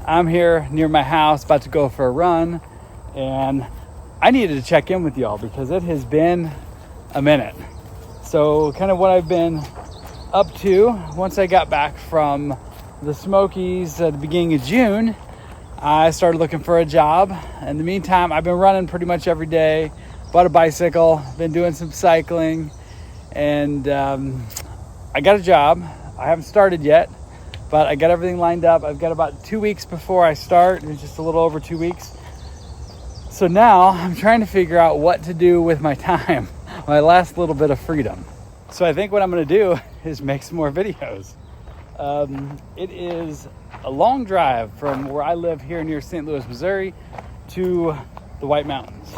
I'm here near my house, about to go for a run, and I needed to check in with y'all because it has been a minute. So kind of what I've been up to once I got back from the Smokies at the beginning of June, I started looking for a job. In the meantime, I've been running pretty much every day, bought a bicycle, been doing some cycling, and I got a job. I haven't started yet, but I got everything lined up. I've got about 2 weeks before I start. It's just a little over 2 weeks. So now I'm trying to figure out what to do with my time, my last little bit of freedom. So I think what I'm going to do is make some more videos. It is a long drive from where I live here near St. Louis, Missouri to the White Mountains.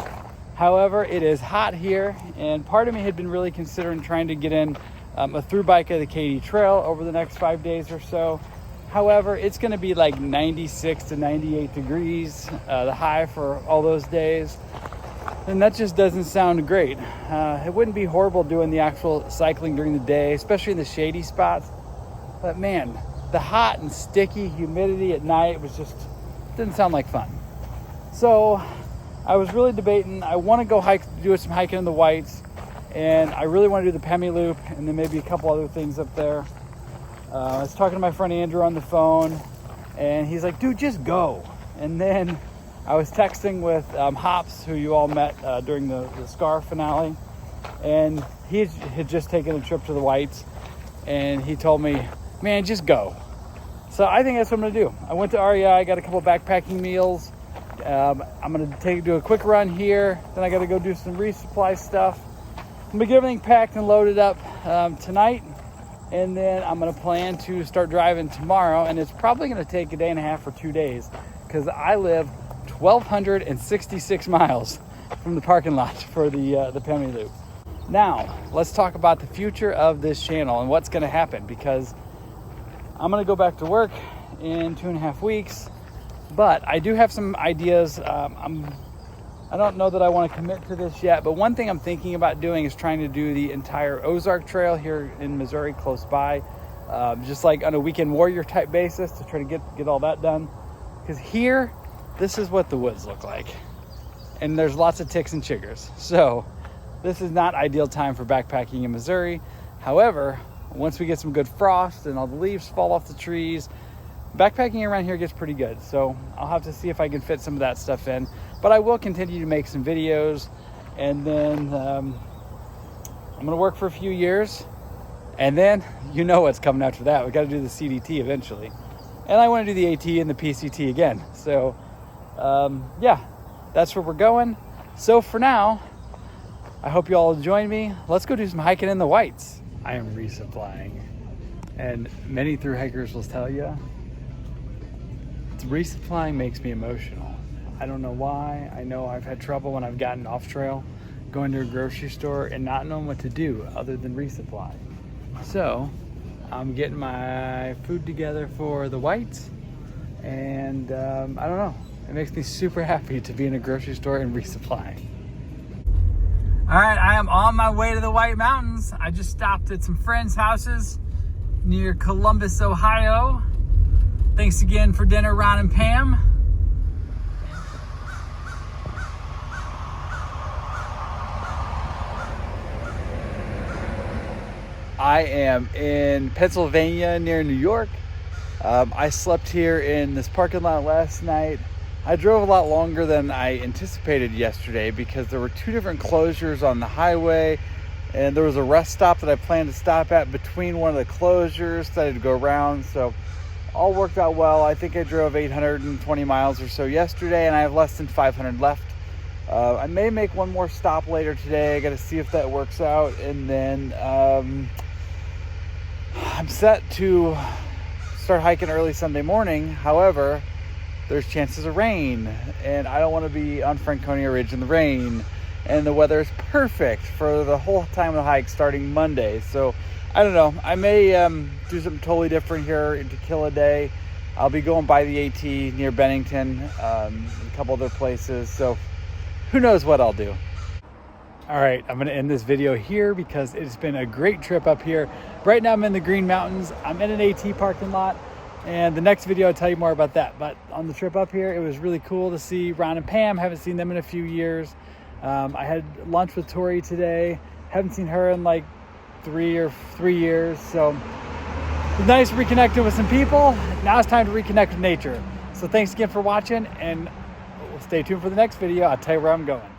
However, it is hot here, and part of me had been really considering trying to get in a through bike of the Katy Trail over the next 5 days or so. However, it's going to be like 96 to 98 degrees, the high for all those days. And that just doesn't sound great. It wouldn't be horrible doing the actual cycling during the day, especially in the shady spots. But man, the hot and sticky humidity at night didn't sound like fun. So I was really debating. I want to go do some hiking in the Whites, and I really want to do the Pemi Loop and then maybe a couple other things up there. I was talking to my friend Andrew on the phone, and he's like, dude, just go. And then I was texting with Hops, who you all met during the Scar finale, and he had just taken a trip to the Whites, and he told me, man, just go. So I think that's what I'm going to do. I went to REI, got a couple backpacking meals. I'm going to do a quick run here. Then I got to go do some resupply stuff. I'm going to get everything packed and loaded up tonight. And then I'm going to plan to start driving tomorrow. And it's probably going to take a day and a half or 2 days because I live 1,266 miles from the parking lot for the Pemi Loop. Now, let's talk about the future of this channel and what's going to happen, because I'm going to go back to work in 2.5 weeks, but I do have some ideas. I don't know that I want to commit to this yet, but one thing I'm thinking about doing is trying to do the entire Ozark Trail here in Missouri close by, just like on a weekend warrior type basis to try to get all that done. Because here, this is what the woods look like, and there's lots of ticks and chiggers. So this is not ideal time for backpacking in Missouri. However, once we get some good frost and all the leaves fall off the trees, backpacking around here gets pretty good. So I'll have to see if I can fit some of that stuff in. But I will continue to make some videos, and then I'm gonna work for a few years, and then you know what's coming after that. We got to do the CDT eventually, and I want to do the AT and the PCT again. So yeah, that's where we're going. So for now, I hope you all join me. Let's go do some hiking in the Whites. I am resupplying, and many thru hikers will tell you resupplying makes me emotional. I don't know why. I know I've had trouble when I've gotten off trail, going to a grocery store and not knowing what to do other than resupply. So I'm getting my food together for the Whites, and I don't know. It makes me super happy to be in a grocery store and resupply. All right, I am on my way to the White Mountains. I just stopped at some friends' houses near Columbus, Ohio. Thanks again for dinner, Ron and Pam. I am in Pennsylvania near New York. I slept here in this parking lot last night. I drove a lot longer than I anticipated yesterday because there were 2 different closures on the highway, and there was a rest stop that I planned to stop at between one of the closures that I had to go around. So all worked out well. I think I drove 820 miles or so yesterday, and I have less than 500 left. I may make one more stop later today. I got to see if that works out, and then I'm set to start hiking early Sunday morning. However, there's chances of rain, and I don't want to be on Franconia Ridge in the rain, and the weather is perfect for the whole time of the hike starting Monday. So I don't know. I may do something totally different here to kill a day. I'll be going by the AT near Bennington, and a couple other places. So who knows what I'll do. All right, I'm going to end this video here because it's been a great trip up here. Right now I'm in the Green Mountains. I'm in an AT parking lot. And the next video, I'll tell you more about that. But on the trip up here, it was really cool to see Ron and Pam. Haven't seen them in a few years. I had lunch with Tori today. Haven't seen her in like 3 years. So it was nice reconnecting with some people. Now it's time to reconnect with nature. So thanks again for watching, and stay tuned for the next video. I'll tell you where I'm going.